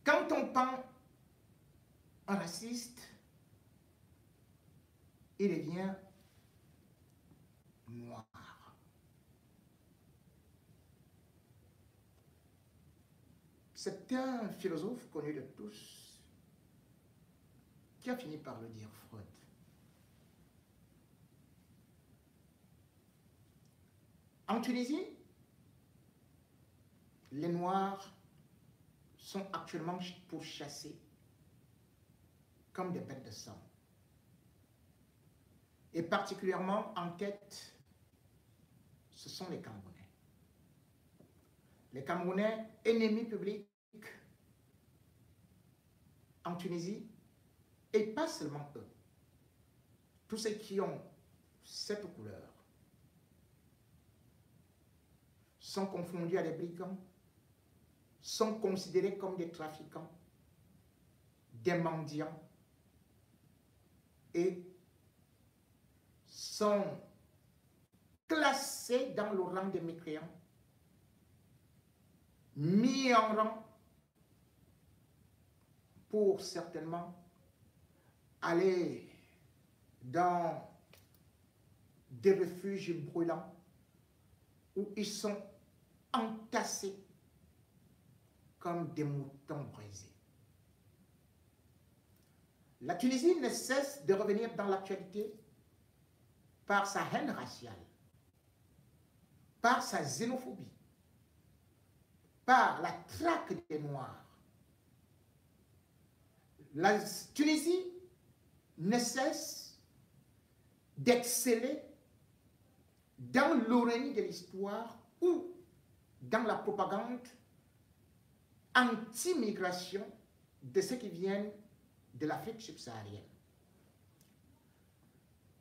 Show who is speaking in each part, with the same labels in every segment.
Speaker 1: Quand on prend un raciste, il devient noir. C'est un philosophe connu de tous qui a fini par le dire, Freud. En Tunisie, les Noirs sont actuellement pourchassés comme des bêtes de sang. Et particulièrement en tête, ce sont les Camerounais. Les Camerounais, ennemis publics en Tunisie, et pas seulement eux. Tous ceux qui ont cette couleur sont confondus à des brigands, sont considérés comme des trafiquants, des mendiants et sont classés dans le rang des mécréants, mis en rang pour certainement aller dans des refuges brûlants où ils sont entassés comme des moutons brisés. La Tunisie ne cesse de revenir dans l'actualité par sa haine raciale, par sa xénophobie, par la traque des Noirs. La Tunisie ne cesse d'exceller dans l'ironie de l'histoire ou dans la propagande anti-migration de ceux qui viennent de l'Afrique subsaharienne.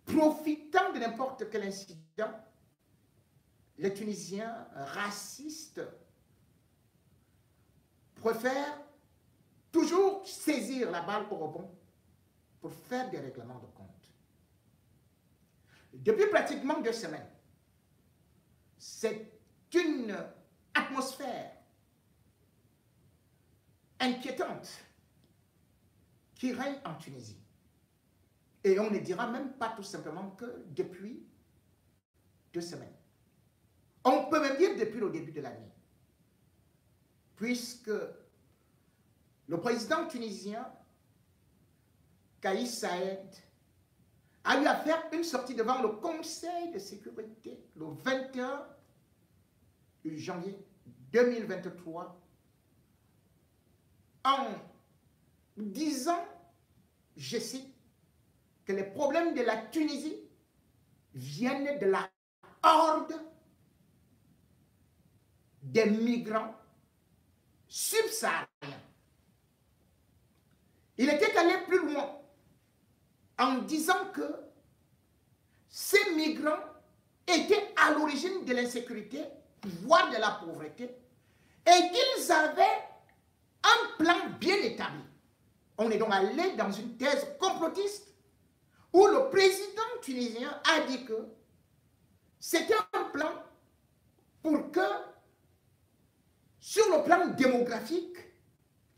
Speaker 1: Profitant de n'importe quel incident, les Tunisiens racistes préfèrent toujours saisir la balle au rebond pour faire des règlements de compte. Depuis pratiquement 2 semaines, c'est une atmosphère inquiétante qui règne en Tunisie. Et on ne dira même pas tout simplement que depuis 2 semaines. On peut même dire depuis le début de l'année. Puisque le président tunisien, Kais Saied, a eu à faire une sortie devant le Conseil de sécurité le 21 janvier 2023 en disant, je cite, que les problèmes de la Tunisie viennent de la horde des migrants subsahariens. Il était allé plus loin en disant que ces migrants étaient à l'origine de l'insécurité, voire de la pauvreté, et qu'ils avaient un plan bien établi. On est donc allé dans une thèse complotiste où le président tunisien a dit que c'était un plan pour que, sur le plan démographique,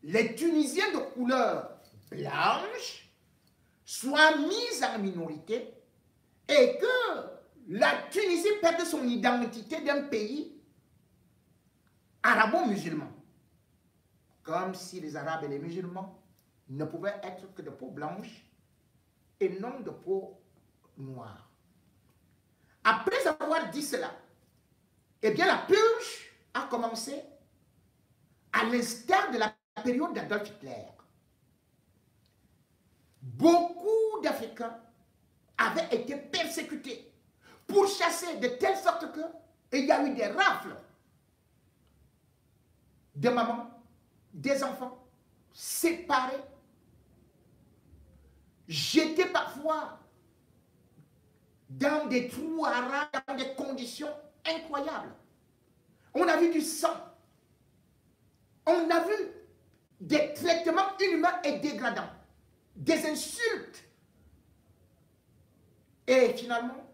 Speaker 1: les Tunisiens de couleur blanche soient mis en minorité et que la Tunisie perde son identité d'un pays arabo-musulman. Comme si les Arabes et les musulmans ne pouvaient être que de peau blanche et non de peau noire. Après avoir dit cela, eh bien la purge a commencé à l'instar de la période d'Adolf Hitler. Beaucoup d'Africains avaient été persécutés, pourchassés de telle sorte qu'il y a eu des rafles de mamans, des enfants séparés, jetés parfois dans des trous à rats, dans des conditions incroyables. On a vu du sang. On a vu des traitements inhumains et dégradants, des insultes. Et finalement,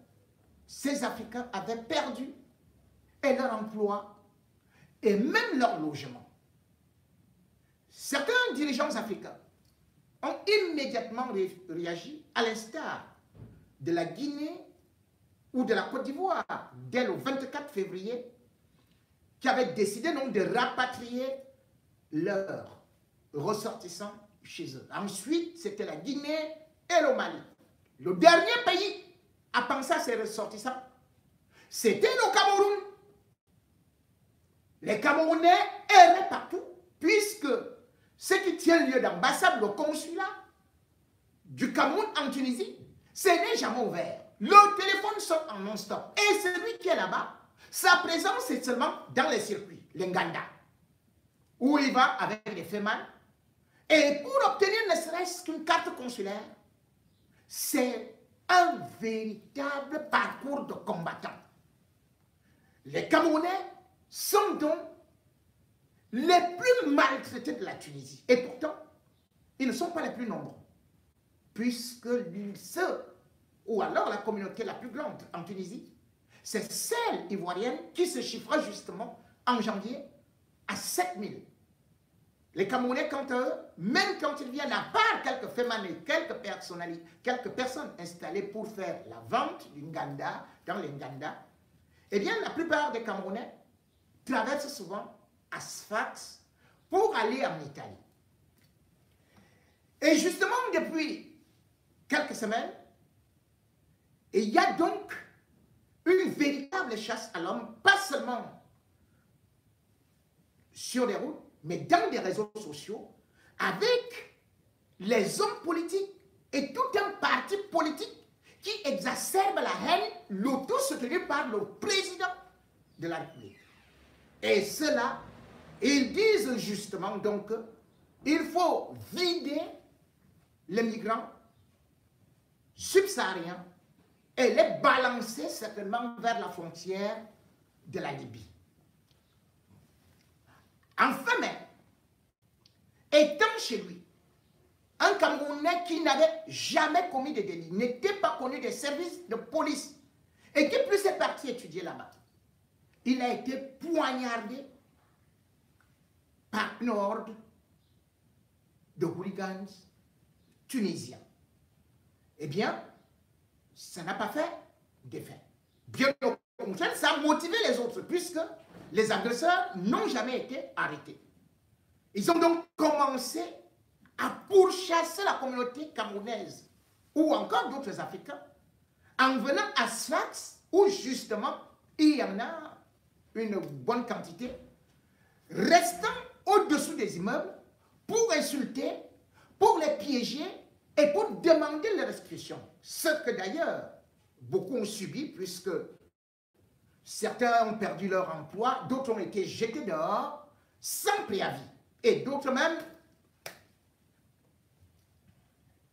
Speaker 1: ces Africains avaient perdu et leur emploi et même leur logement. certains dirigeants africains ont immédiatement réagi, à l'instar de la Guinée ou de la Côte d'Ivoire, dès le 24 février, qui avaient décidé donc de rapatrier leurs ressortissants chez eux. Ensuite, c'était la Guinée et le Mali. Le dernier pays à penser à ses ressortissants, c'était le Cameroun. Les Camerounais erraient partout, puisque ce qui tient lieu d'ambassade, le consulat du Cameroun en Tunisie, ce n'est jamais ouvert. Le téléphone sonne en non-stop. Et celui qui est là-bas, sa présence est seulement dans les circuits, les Nganda, où il va avec les femmes. Et pour obtenir ne serait-ce qu'une carte consulaire, c'est un véritable parcours de combattants. Les Camerounais sont donc les plus maltraités de la Tunisie. Et pourtant, ils ne sont pas les plus nombreux. Puisque ceux, ou alors la communauté la plus grande en Tunisie, c'est celle ivoirienne qui se chiffra justement en janvier à 7000. Les Camerounais, quant à eux, même quand ils viennent, à part quelques fémanés, quelques personnes installées pour faire la vente du Nganda, dans les Nganda, eh bien, la plupart des Camerounais traversent souvent à Sfax pour aller en Italie. Et justement, depuis quelques semaines, il y a donc une véritable chasse à l'homme, pas seulement sur les routes, mais dans des réseaux sociaux, avec les hommes politiques et tout un parti politique qui exacerbe la haine, le tout soutenu par le président de la République. Et cela, ils disent justement donc qu'il faut vider les migrants subsahariens et les balancer certainement vers la frontière de la Libye. Enfin même, étant chez lui, un Camerounais qui n'avait jamais commis de délit, n'était pas connu des services de police, et qui plus est parti étudier là-bas, il a été poignardé par une horde de hooligans tunisiens. Eh bien, ça n'a pas fait d'effet. Bien au contraire, ça a motivé les autres, puisque les agresseurs n'ont jamais été arrêtés. Ils ont donc commencé à pourchasser la communauté camerounaise ou encore d'autres Africains en venant à Sfax où justement il y en a une bonne quantité restant au-dessous des immeubles pour insulter, pour les piéger et pour demander leur restitution. Ce que d'ailleurs beaucoup ont subi puisque certains ont perdu leur emploi, d'autres ont été jetés dehors sans préavis. Et d'autres même,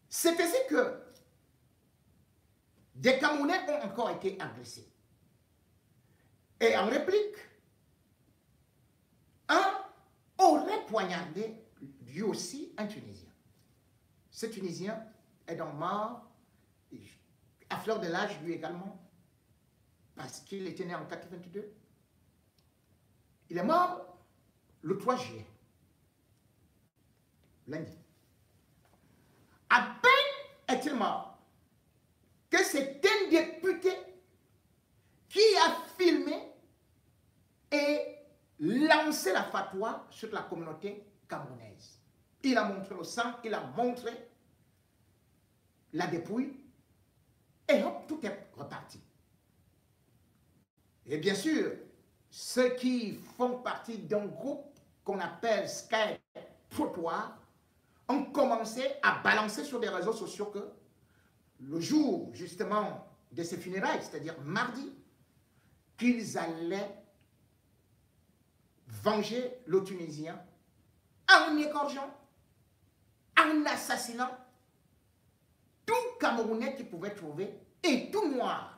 Speaker 1: c'est ainsi que des Camerounais ont encore été agressés. Et en réplique, un aurait poignardé lui aussi un Tunisien. Ce Tunisien est donc mort, à fleur de l'âge lui également, parce qu'il était né en 1982. Il est mort le 3 juillet. Lundi. À peine est-il mort que c'est un député qui a filmé et lancé la fatwa sur la communauté camerounaise. Il a montré le sang, il a montré la dépouille et hop, tout est reparti. Et bien sûr, ceux qui font partie d'un groupe qu'on appelle Sky Trottoir ont commencé à balancer sur des réseaux sociaux que le jour justement de ces funérailles, c'est-à-dire mardi, qu'ils allaient venger le Tunisien en égorgeant, en assassinant tout Camerounais qu'ils pouvaient trouver et tout Noir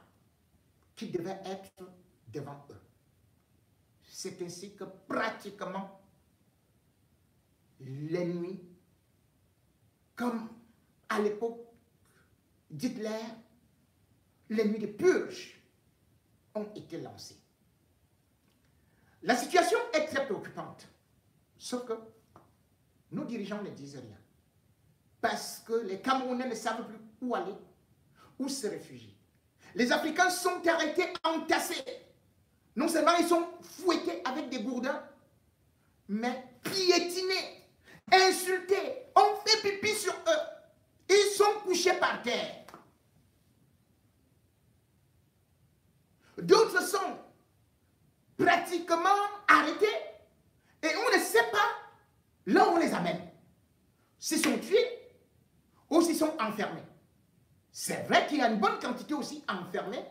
Speaker 1: qui devait être devant eux. C'est ainsi que pratiquement les nuits, comme à l'époque d'Hitler, les nuits de purge ont été lancées. La situation est très préoccupante, sauf que nos dirigeants ne disent rien. Parce que les Camerounais ne savent plus où aller, où se réfugier. Les Africains sont arrêtés, entassés. Non seulement ils sont fouettés avec des gourdins, mais piétinés, insultés. On fait pipi sur eux. Ils sont couchés par terre. D'autres sont pratiquement arrêtés et on ne sait pas là où on les amène. S'ils sont tués ou s'ils sont enfermés. C'est vrai qu'il y a une bonne quantité aussi enfermés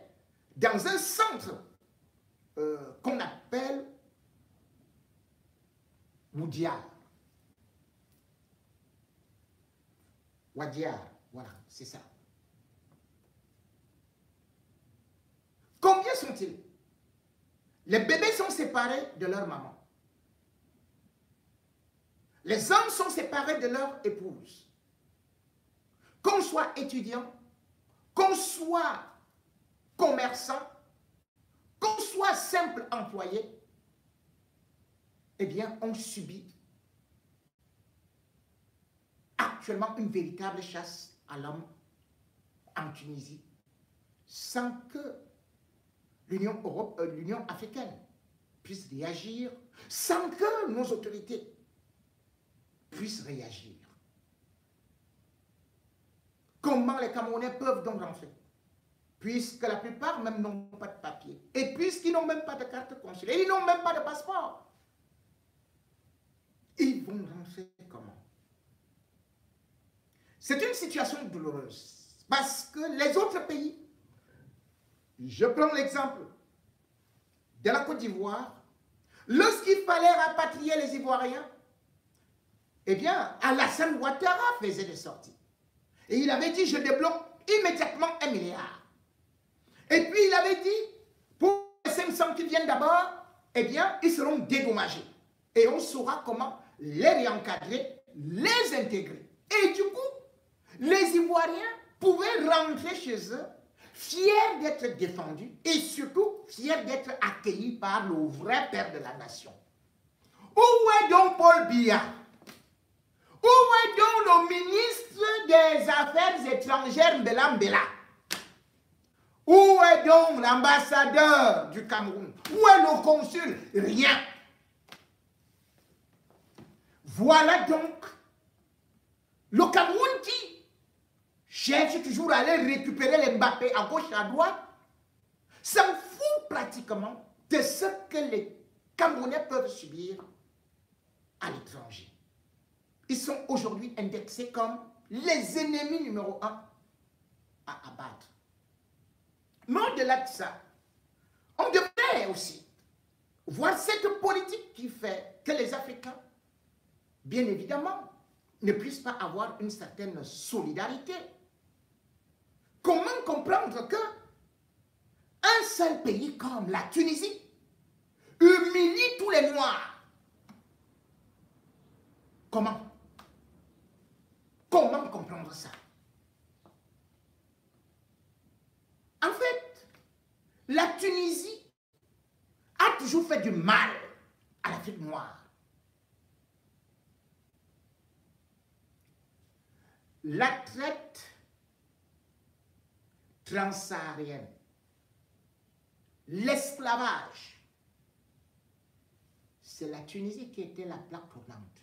Speaker 1: dans un centre qu'on appelle Wadiar. Wadiar, voilà, c'est ça. Combien sont-ils? Les bébés sont séparés de leur maman. Les hommes sont séparés de leur épouse. Qu'on soit étudiant, qu'on soit commerçant, qu'on soit simple employé, eh bien, on subit actuellement une véritable chasse à l'homme en Tunisie, sans que l'Union africaine puisse réagir, sans que nos autorités puissent réagir. Comment les Camerounais peuvent donc rentrer? Puisque la plupart même n'ont pas de papier. Et puisqu'ils n'ont même pas de carte consulaire, ils n'ont même pas de passeport. Ils vont rentrer comment? C'est une situation douloureuse. Parce que les autres pays, je prends l'exemple de la Côte d'Ivoire, lorsqu'il fallait rapatrier les Ivoiriens, eh bien, Alassane Ouattara faisait des sorties. Et il avait dit, je débloque immédiatement 1 milliard. Et puis il avait dit, pour les 500 qui viennent d'abord, eh bien, ils seront dédommagés. Et on saura comment les réencadrer, les intégrer. Et du coup, les Ivoiriens pouvaient rentrer chez eux, fiers d'être défendus et surtout fiers d'être accueillis par le vrai père de la nation. Où est donc Paul Biya? Où est donc le ministre des Affaires étrangères Mbela Mbela? Où est donc l'ambassadeur du Cameroun? Où est le consul? Rien. Voilà donc le Cameroun qui cherche toujours à aller récupérer les Mbappé à gauche et à droite, s'en fout pratiquement de ce que les Camerounais peuvent subir à l'étranger. Ils sont aujourd'hui indexés comme les ennemis numéro 1 à abattre. Mais au-delà de ça, on devrait aussi voir cette politique qui fait que les Africains, bien évidemment, ne puissent pas avoir une certaine solidarité. Comment comprendre que un seul pays comme la Tunisie humilie tous les Noirs? Comment? Comment comprendre ça? En fait, la Tunisie a toujours fait du mal à l'Afrique noire. La traite transsaharienne, l'esclavage, c'est la Tunisie qui était la plaque tournante.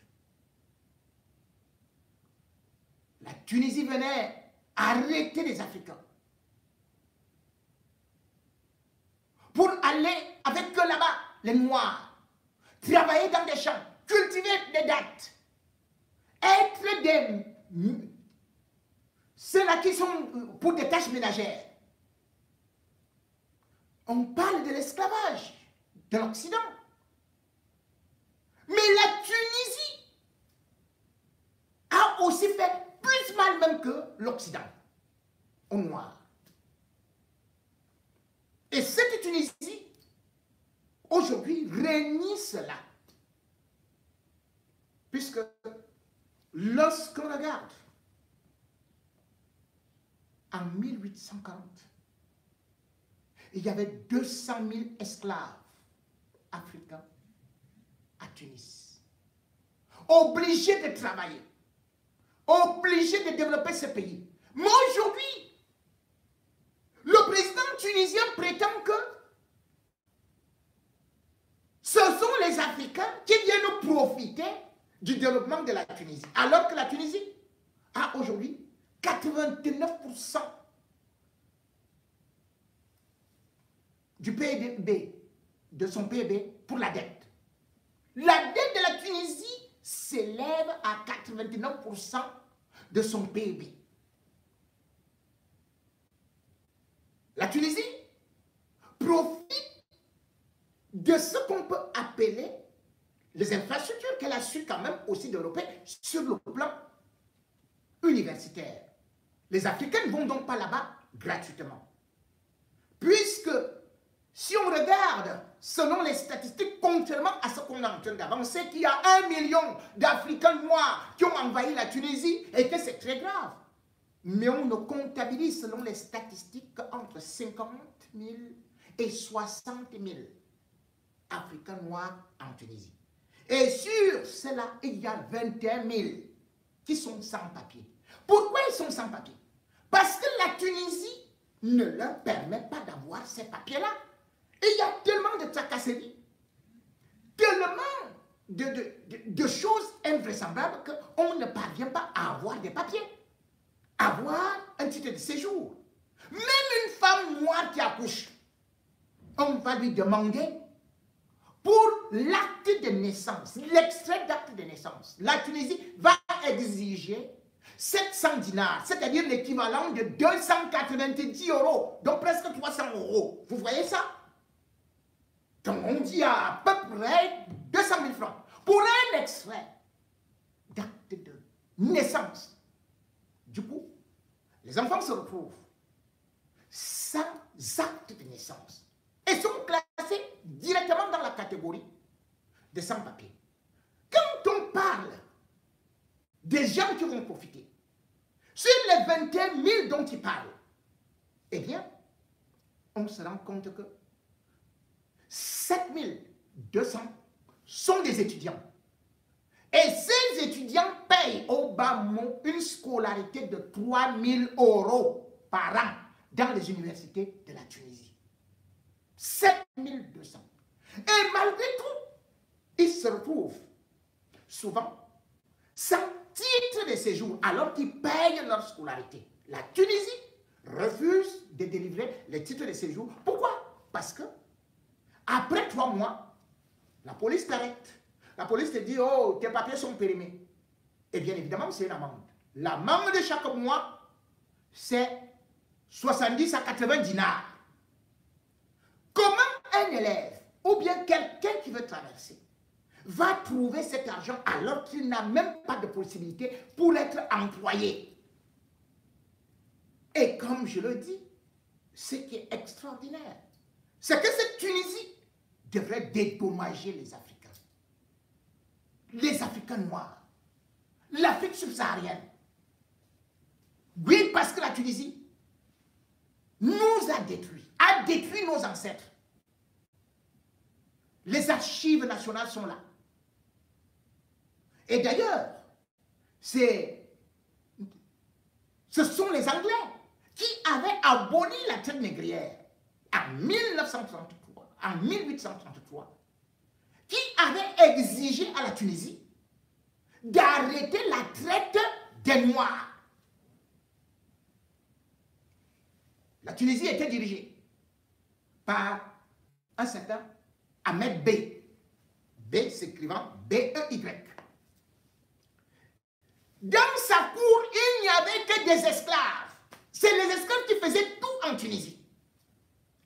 Speaker 1: La Tunisie venait arrêter les Africains pour aller avec eux là-bas, les Noirs, travailler dans des champs, cultiver des dattes, être des... ceux-là qui sont pour des tâches ménagères. On parle de l'esclavage de l'Occident. Mais la Tunisie a aussi fait plus mal même que l'Occident, aux Noirs. Et cette Tunisie, aujourd'hui, renie cela. Puisque lorsqu'on regarde, en 1840, il y avait 200 000 esclaves africains à Tunis. obligé de travailler, obligé de développer ce pays. Mais aujourd'hui, le président tunisien prétend que ce sont les Africains qui viennent profiter du développement de la Tunisie. Alors que la Tunisie a aujourd'hui 89% du PIB, de son PIB pour la dette. La dette de la Tunisie s'élève à 89% de son PIB. La Tunisie profite de ce qu'on peut appeler les infrastructures qu'elle a su quand même aussi développer sur le plan universitaire. Les Africains ne vont donc pas là-bas gratuitement. Puisque si on regarde selon les statistiques, contrairement à ce qu'on est en train d'avancer, qu'il y a 1 million d'Africains noirs qui ont envahi la Tunisie et que c'est très grave. Mais on ne comptabilise selon les statistiques entre 50 000 et 60 000 Africains noirs en Tunisie. Et sur cela, il y a 21 000 qui sont sans papier. Pourquoi ils sont sans papier? Parce que la Tunisie ne leur permet pas d'avoir ces papiers-là. Et il y a tellement de tracasseries, tellement de choses invraisemblables qu'on ne parvient pas à avoir des papiers, avoir un titre de séjour. Même une femme noire qui accouche, on va lui demander pour l'acte de naissance, l'extrait d'acte de naissance. La Tunisie va exiger 700 dinars, c'est-à-dire l'équivalent de 290 €, donc presque 300 €. Vous voyez ça? Donc on dit à peu près 200 000 francs pour un extrait d'acte de naissance. Du coup, les enfants se retrouvent sans acte de naissance et sont classés directement dans la catégorie des sans-papiers. Quand on parle des gens qui vont profiter, sur les 21 000 dont ils parlent, eh bien, on se rend compte que 7 200 sont des étudiants. Et ces étudiants payent au bas mot une scolarité de 3 000 € par an dans les universités de la Tunisie. 7 200. Et malgré tout, ils se retrouvent souvent sans titre de séjour alors qu'ils payent leur scolarité. La Tunisie refuse de délivrer les titres de séjour. Pourquoi? Parce que après 3 mois, la police t'arrête. La police te dit, oh, tes papiers sont périmés. Et bien évidemment, c'est une amende. L'amende de chaque mois, c'est 70 à 80 dinars. Comment un élève, ou bien quelqu'un qui veut traverser, va trouver cet argent alors qu'il n'a même pas de possibilité pour être employé? Et comme je le dis, ce qui est extraordinaire, c'est que cette Tunisie devrait dédommager les Africains noirs, l'Afrique subsaharienne. Oui, parce que la Tunisie nous a détruit nos ancêtres. Les archives nationales sont là. Et d'ailleurs, ce sont les Anglais qui avaient aboli la traite négrière en 1933, en 1833, qui avaient exigé à la Tunisie d'arrêter la traite des Noirs. La Tunisie était dirigée par un certain Ahmed Bey. Bey s'écrivant B-E-Y. Dans sa cour, il n'y avait que des esclaves. C'est les esclaves qui faisaient tout en Tunisie.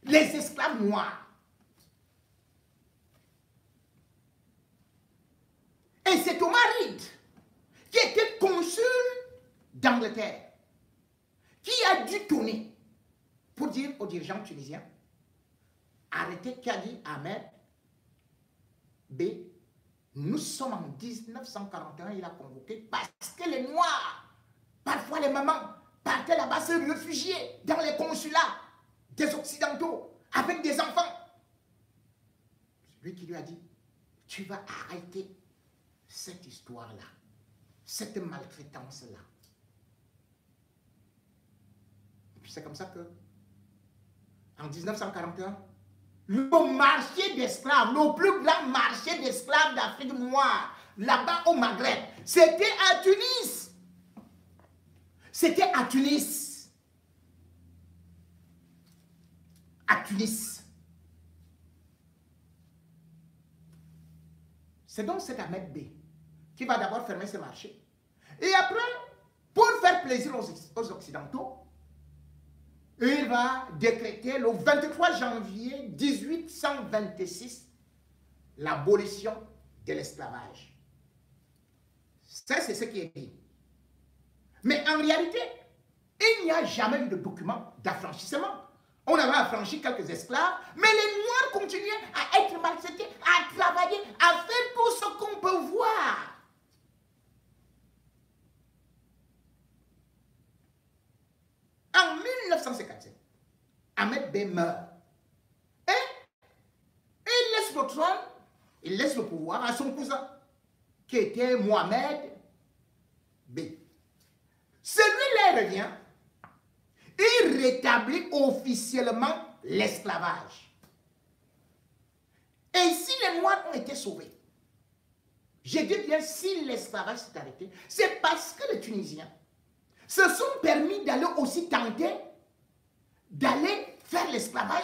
Speaker 1: Les esclaves noirs. Et c'est Thomas Reed, qui était consul d'Angleterre, qui a dû tourner pour dire aux dirigeants tunisiens, arrêtez, qui a dit Ahmed B. Nous sommes en 1941, il a convoqué parce que les Noirs, parfois les mamans, partaient là-bas se réfugier dans les consulats des Occidentaux avec des enfants. C'est lui qui lui a dit, tu vas arrêter cette histoire-là, cette maltraitance-là. Et puis c'est comme ça que, en 1941, le marché d'esclaves, le plus grand marché d'esclaves d'Afrique noire, là-bas au Maghreb, c'était à Tunis. C'était à Tunis. À Tunis. C'est donc cet Ahmed B qui va d'abord fermer ce marché. Et après, pour faire plaisir aux Occidentaux, il va décréter le 23 janvier 1826 l'abolition de l'esclavage. Ça, c'est ce qui est dit. Mais en réalité, il n'y a jamais eu de document d'affranchissement. On avait affranchi quelques esclaves, mais les Noirs continuaient à être maltraités, à travailler, à faire tout ce qu'on peut voir. En 1957, Ahmed B meurt. Et il laisse le trône, il laisse le pouvoir à son cousin, qui était Mohamed B. Celui-là revient, il rétablit officiellement l'esclavage. Et si les Noirs ont été sauvés, je dis bien si l'esclavage s'est arrêté, c'est parce que les Tunisiens se sont permis d'aller aussi tenter d'aller faire l'esclavage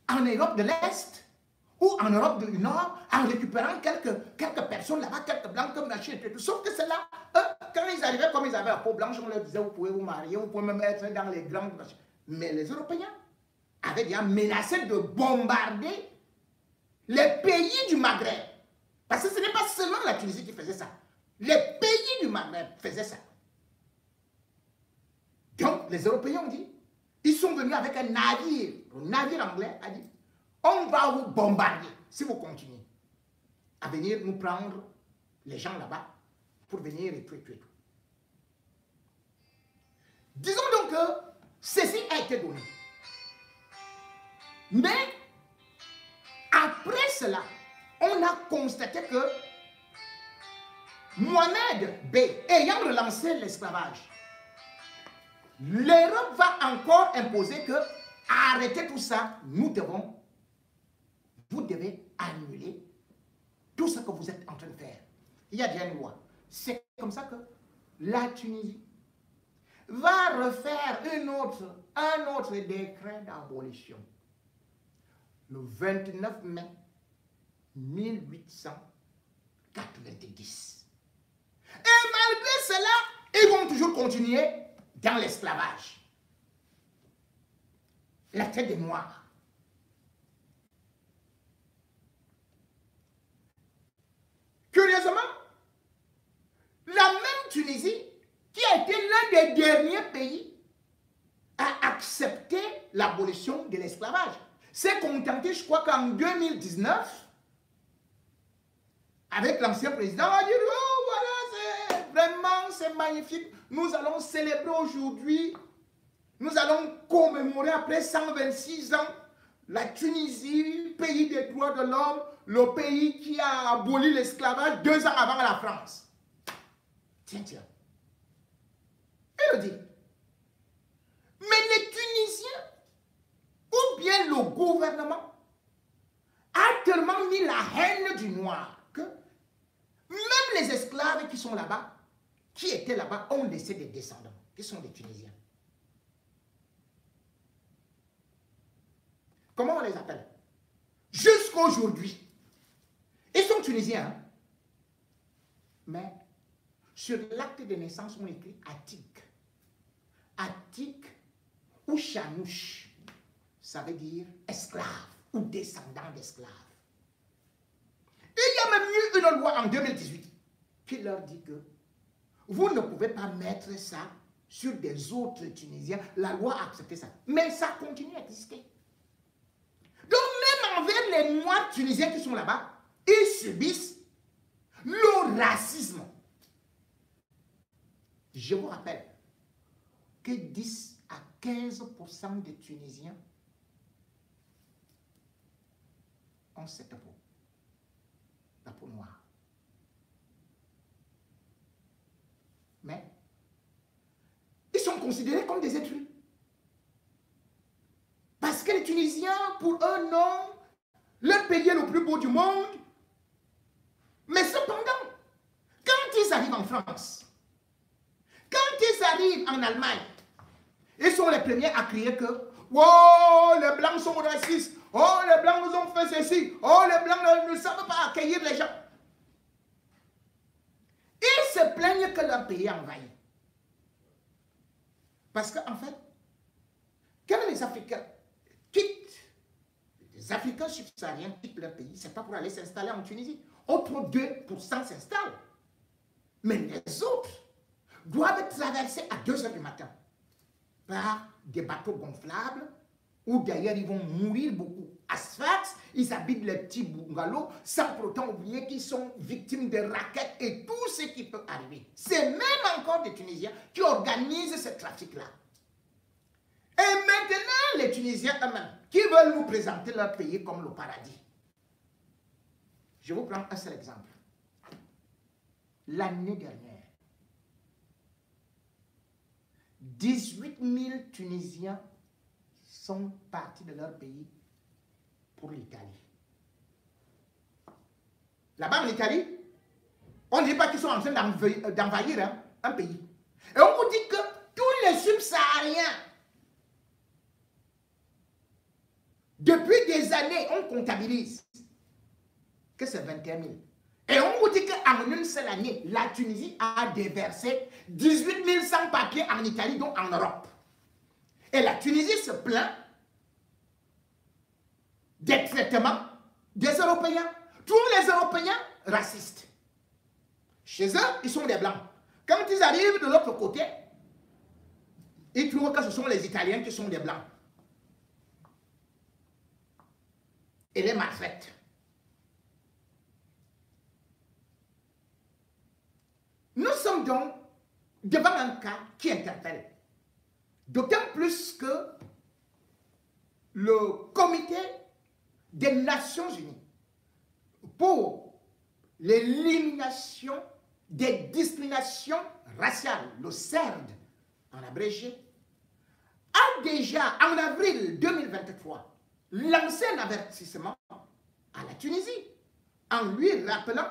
Speaker 1: en Europe de l'Est ou en Europe du Nord en récupérant quelques personnes là-bas, quelques blancs comme la Chine et tout. Sauf que c'est là, quand ils arrivaient comme ils avaient la peau blanche, on leur disait vous pouvez vous marier, vous pouvez même être dans les grandes... Mais les Européens avaient déjà menacé de bombarder les pays du Maghreb. Parce que ce n'est pas seulement la Tunisie qui faisait ça. Les pays du Maghreb faisaient ça. Donc, les Européens ont dit, ils sont venus avec un navire. Le navire anglais a dit, on va vous bombarder si vous continuez à venir nous prendre les gens là-bas pour venir et tuer tout. Disons donc que ceci a été donné. Mais, après cela, on a constaté que Mohamed B, ayant relancé l'esclavage, l'Europe va encore imposer que, arrêtez tout ça, vous devez annuler tout ce que vous êtes en train de faire. Il y a déjà une loi. C'est comme ça que la Tunisie va refaire un autre décret d'abolition. Le 29 mai 1890. Et malgré cela, ils vont toujours continuer dans l'esclavage. La traite des Noirs. Curieusement, la même Tunisie, qui a été l'un des derniers pays à accepter l'abolition de l'esclavage, s'est contenté, je crois qu'en 2019, avec l'ancien président, on a dit, oh voilà, c'est magnifique, nous allons célébrer aujourd'hui, nous allons commémorer après 126 ans, la Tunisie, pays des droits de l'homme, le pays qui a aboli l'esclavage 2 ans avant la France. Tiens. Il le dit. Mais les Tunisiens, ou bien le gouvernement, a tellement mis la haine du noir que même les esclaves qui sont là-bas, qui étaient là-bas, ont laissé des descendants, qui sont des Tunisiens. Comment on les appelle? Jusqu'à aujourd'hui. Ils sont Tunisiens. Hein? Mais sur l'acte de naissance, on écrit Atik. Atik ou Chanouche, ça veut dire esclave ou descendant d'esclaves. Il y a même eu une loi en 2018 qui leur dit que vous ne pouvez pas mettre ça sur des autres Tunisiens. La loi a accepté ça. Mais ça continue à exister. Donc même envers les Noirs tunisiens qui sont là-bas, ils subissent le racisme. Je vous rappelle que 10 à 15% des Tunisiens ont cette peau, la peau noire. considérés comme des êtres humains. Parce que les Tunisiens, pour eux, non, leur pays est le plus beau du monde. Mais cependant, quand ils arrivent en France, quand ils arrivent en Allemagne, ils sont les premiers à crier que « Oh, les Blancs sont racistes. Oh, les Blancs nous ont fait ceci. Oh, les Blancs ne savent pas accueillir les gens. » Ils se plaignent que leur pays est envahi. Parce qu'en fait, quand les Africains quittent, les Africains subsahariens quittent leur pays, ce n'est pas pour aller s'installer en Tunisie. Autre 2% s'installent. Mais les autres doivent traverser à 2 h du matin par des bateaux gonflables où d'ailleurs ils vont mourir beaucoup. À Sfax, ils habitent les petits bungalows sans pour autant oublier qu'ils sont victimes de raquettes et tout ce qui peut arriver. C'est même encore des Tunisiens qui organisent ce trafic-là. Et maintenant, les Tunisiens eux-mêmes, qui veulent nous présenter leur pays comme le paradis. Je vous prends un seul exemple. L'année dernière, 18 000 Tunisiens sont partis de leur pays pour l'Italie. Là-bas en Italie, on ne dit pas qu'ils sont en train d'envahir un pays. Et on vous dit que tous les subsahariens, depuis des années, on comptabilise que c'est 21 000. Et on vous dit qu'en une seule année, la Tunisie a déversé 18 000 sans-papiers en Italie, donc en Europe. Et la Tunisie se plaint des traitements des Européens. Tous les Européens racistes. Chez eux, ils sont des Blancs. Quand ils arrivent de l'autre côté, ils trouvent que ce sont les Italiens qui sont des Blancs. Et les maltraitent. Nous sommes donc devant un cas qui interpelle. D'autant plus que le comité des Nations Unies pour l'élimination des discriminations raciales, le CERD en abrégé, a déjà en avril 2023 lancé un avertissement à la Tunisie en rappelant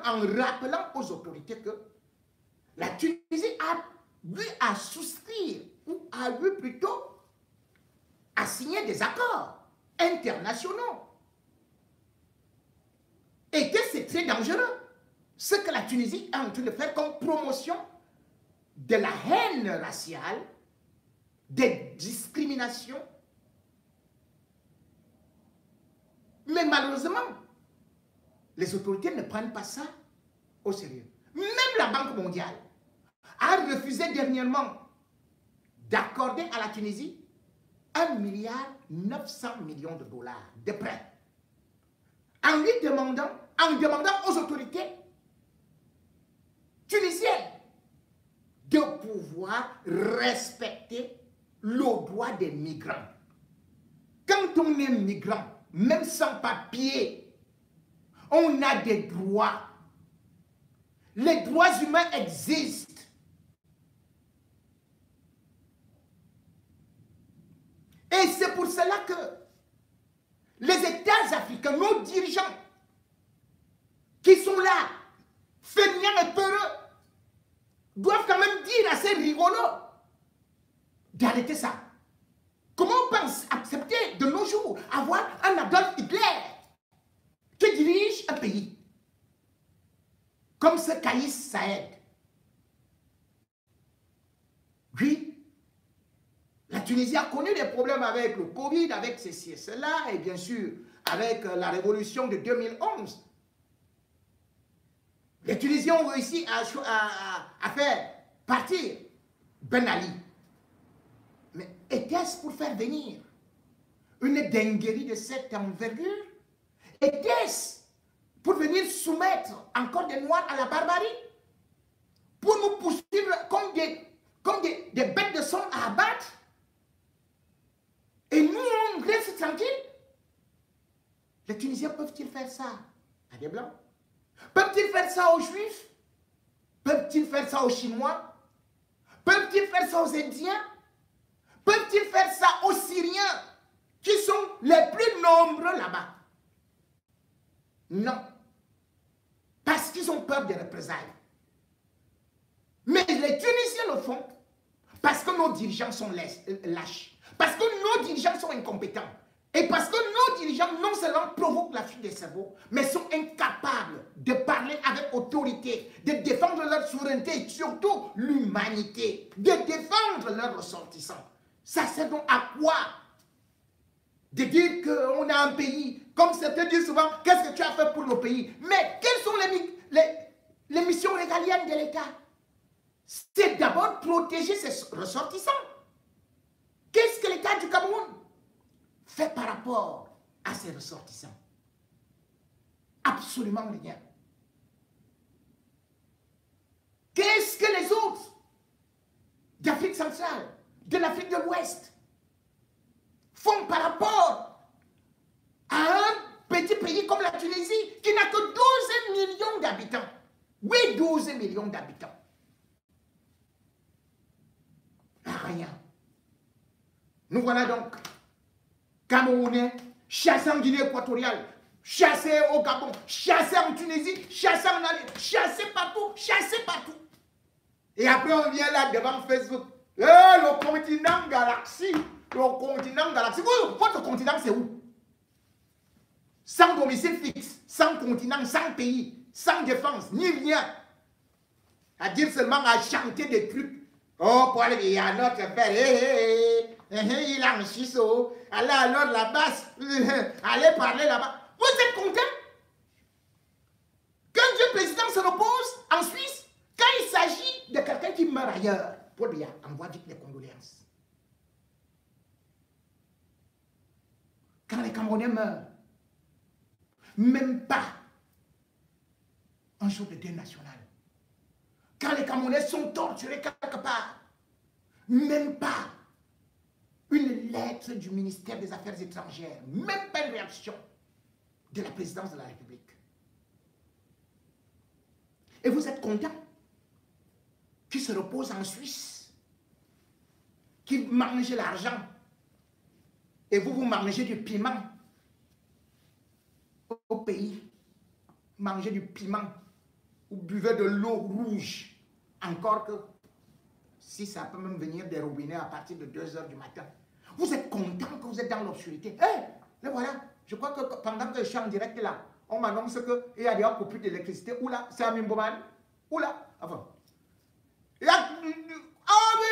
Speaker 1: aux autorités que la Tunisie a eu à souscrire, ou a eu plutôt à signer des accords internationaux. Et que c'est très dangereux, ce que la Tunisie est en train de faire comme promotion de la haine raciale, des discriminations. Mais malheureusement, les autorités ne prennent pas ça au sérieux. Même la Banque mondiale a refusé dernièrement d'accorder à la Tunisie 1,9 milliard de dollars de prêts. En demandant aux autorités tunisiennes de pouvoir respecter le droit des migrants. Quand on est migrant, même sans papier, on a des droits. Les droits humains existent. Et c'est pour cela que les États africains, nos dirigeants, qui sont là, feignants et peureux, doivent quand même dire à ces rigolos d'arrêter ça. Comment on pense accepter de nos jours avoir un Adolf Hitler qui dirige un pays comme ce Kais Saied? Oui, la Tunisie a connu des problèmes avec le Covid, avec ceci et cela, et bien sûr avec la révolution de 2011. Les Tunisiens ont réussi à faire partir Ben Ali. Mais était-ce pour faire venir une dinguerie de cette envergure? Était-ce pour venir soumettre encore des Noirs à la barbarie? Pour nous poursuivre comme des bêtes de sang à abattre? Et nous, on reste tranquille? Les Tunisiens peuvent-ils faire ça à des Blancs? Peuvent-ils faire ça aux Juifs? Peuvent-ils faire ça aux Chinois? Peuvent-ils faire ça aux Indiens? peuvent-ils faire ça aux Syriens qui sont les plus nombreux là-bas? Non. Parce qu'ils ont peur des représailles. Mais les Tunisiens le font parce que nos dirigeants sont lâches. Parce que nos dirigeants sont incompétents. Et parce que nos dirigeants non seulement provoquent la fuite des cerveaux, mais sont incapables de parler avec autorité, de défendre leur souveraineté et surtout l'humanité, de défendre leurs ressortissants. Ça sert donc à quoi de dire qu'on a un pays, comme certains disent souvent, qu'est-ce que tu as fait pour le pays? Mais quelles sont les missions régaliennes de l'État? C'est d'abord protéger ses ressortissants. Qu'est-ce que l'État du Cameroun fait par rapport à ses ressortissants? Absolument rien. Qu'est-ce que les autres d'Afrique centrale, de l'Afrique de l'Ouest font par rapport à un petit pays comme la Tunisie qui n'a que 12 millions d'habitants? Oui, 12 millions d'habitants. Rien. Nous voilà donc Camerounais, chassés en Guinée équatoriale, chassés au Gabon, chassés en Tunisie, chassés en Algérie, chassés partout, chassés partout. Et après on vient là devant Facebook. Le continent galaxie, le continent galaxie. Votre continent c'est où? Sans domicile fixe, sans continent, sans pays, sans défense, ni rien. À dire seulement à chanter des trucs. Oh, pour aller à notre père, il a un chisso, allez alors la basse, allez parler là-bas. Vous êtes content? Quand le président se repose en Suisse, quand il s'agit de quelqu'un qui meurt ailleurs, Paul Biya envoie vite les condoléances. Quand les Camerounais meurent, même pas un jour de deuil national. Quand les Camerounais sont torturés quelque part, même pas une lettre du ministère des Affaires étrangères, même pas une réaction de la présidence de la République. Et vous êtes content qu'ils se reposent en Suisse, qu'ils mangent l'argent, et vous mangez du piment au pays, mangez du piment, ou buvez de l'eau rouge. Encore que, si ça peut même venir des robinets à partir de 2 h du matin. Vous êtes content que vous êtes dans l'obscurité. Le voilà. Je crois que pendant que je suis en direct là, on m'annonce qu'il y a des coupures d'électricité. Oula, c'est à Mimboman. Oula, enfin. Ah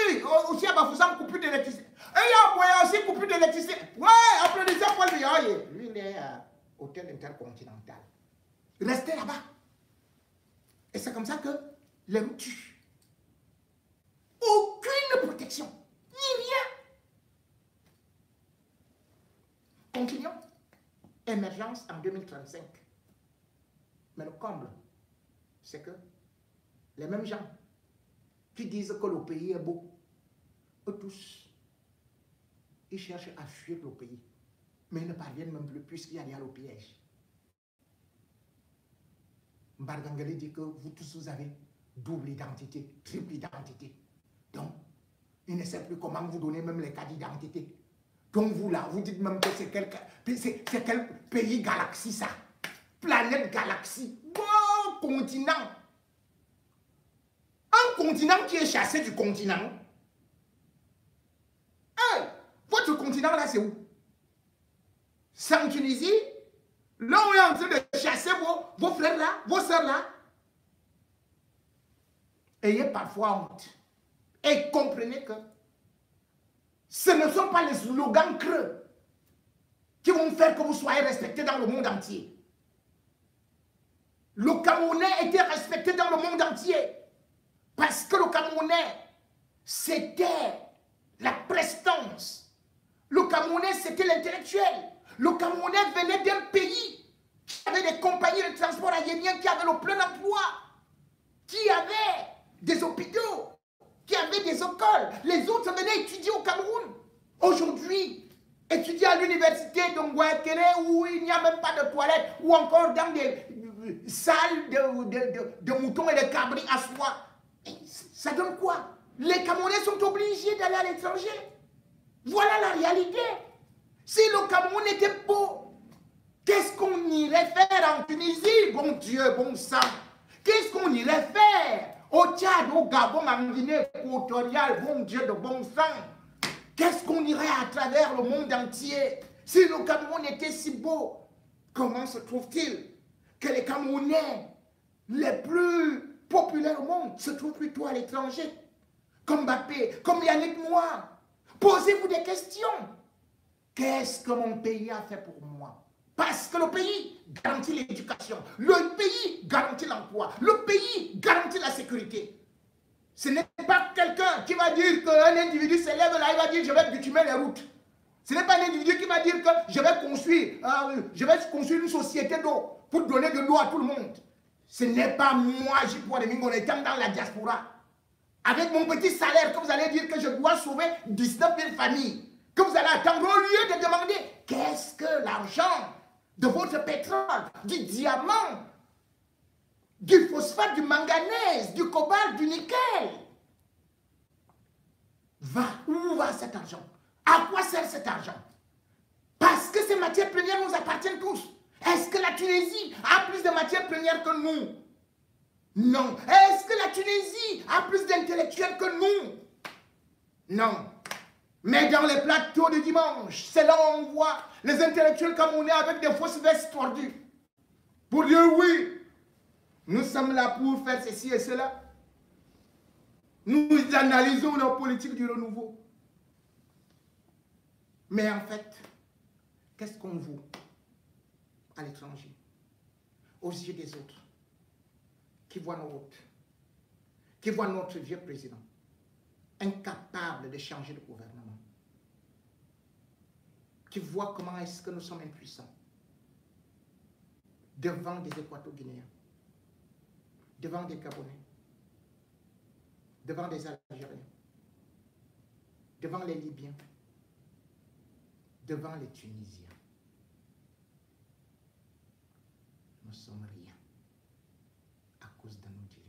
Speaker 1: oui, aussi à Bafoussam, coupure d'électricité. Et il y a aussi coupure d'électricité. Ouais, applaudissez Paul Biya. Lui, il est à hôtel intercontinental. Restez là-bas. Et c'est comme ça que les loups tuent. Aucune protection, ni rien. Continuons. Émergence en 2035. Mais le comble, c'est que les mêmes gens qui disent que le pays est beau, eux tous, ils cherchent à fuir le pays. Mais ils ne parviennent même plus puisqu'il y a le piège. Mbargangale dit que vous tous vous avez double identité, triple identité. Donc, il ne sait plus comment vous donner même les cas d'identité. Donc vous là, vous dites même que c'est quel pays galaxie ça? Planète galaxie. Bon, continent. Un continent qui est chassé du continent. Votre continent là, c'est où? C'est en Tunisie? Là où on est en train de chasser vos frères là, vos soeurs là. Ayez parfois honte. Et comprenez que ce ne sont pas les slogans creux qui vont faire que vous soyez respectés dans le monde entier. Le Camerounais était respecté dans le monde entier parce que le Camerounais, c'était la prestance. Le Camerounais, c'était l'intellectuel. Le Camerounais venait d'un pays qui avait des compagnies de transport aérien, qui avait le plein emploi, qui avait des hôpitaux, qui avait des écoles. Les autres venaient étudier au Cameroun. Aujourd'hui, étudier à l'université de Ngouakere où il n'y a même pas de toilettes, ou encore dans des salles de moutons et de cabris à soie. Ça donne quoi? Les Camerounais sont obligés d'aller à l'étranger. Voilà la réalité. Si le Cameroun était beau, qu'est-ce qu'on irait faire en Tunisie, bon Dieu, bon sang? Qu'est-ce qu'on irait faire au Tchad, au Gabon, en Guinée équatoriale, bon Dieu de bon sang? Qu'est-ce qu'on irait à travers le monde entier? Si le Cameroun était si beau, comment se trouve-t-il que les Camerounais les plus populaires au monde se trouvent plutôt à l'étranger? Comme Mbappé, comme Yannick Noah. Posez-vous des questions. Qu'est-ce que mon pays a fait pour moi? Parce que le pays garantit l'éducation, le pays garantit l'emploi, le pays garantit la sécurité. Ce n'est pas quelqu'un qui va dire qu'un individu s'élève là, il va dire je vais bitumer les routes. Ce n'est pas un individu qui va dire que je vais construire une société d'eau pour donner de l'eau à tout le monde. Ce n'est pas moi, J.P. Domingo, étant dans la diaspora. Avec mon petit salaire, que vous allez dire que je dois sauver 19 000 familles. Que vous allez attendre au lieu de demander qu'est-ce que l'argent de votre pétrole, du diamant, du phosphate, du manganèse, du cobalt, du nickel va. Où va cet argent? À quoi sert cet argent? Parce que ces matières premières nous appartiennent tous. Est-ce que la Tunisie a plus de matières premières que nous? Non. Est-ce que la Tunisie a plus d'intellectuels que nous? Non. Mais dans les plateaux du dimanche, c'est là où on voit les intellectuels camerounais avec des fausses vestes tordues. Pour dire oui, nous sommes là pour faire ceci et cela. Nous analysons la politique du renouveau. Mais en fait, qu'est-ce qu'on vaut à l'étranger, aux yeux des autres, qui voient nos votes, qui voient notre vieux président, incapable de changer de gouvernement, qui voient comment est-ce que nous sommes impuissants devant des Équato-Guinéens, devant des Gabonais, devant des Algériens, devant les Libyens, devant les Tunisiens. Nous ne sommes rien à cause de nos dirigeants.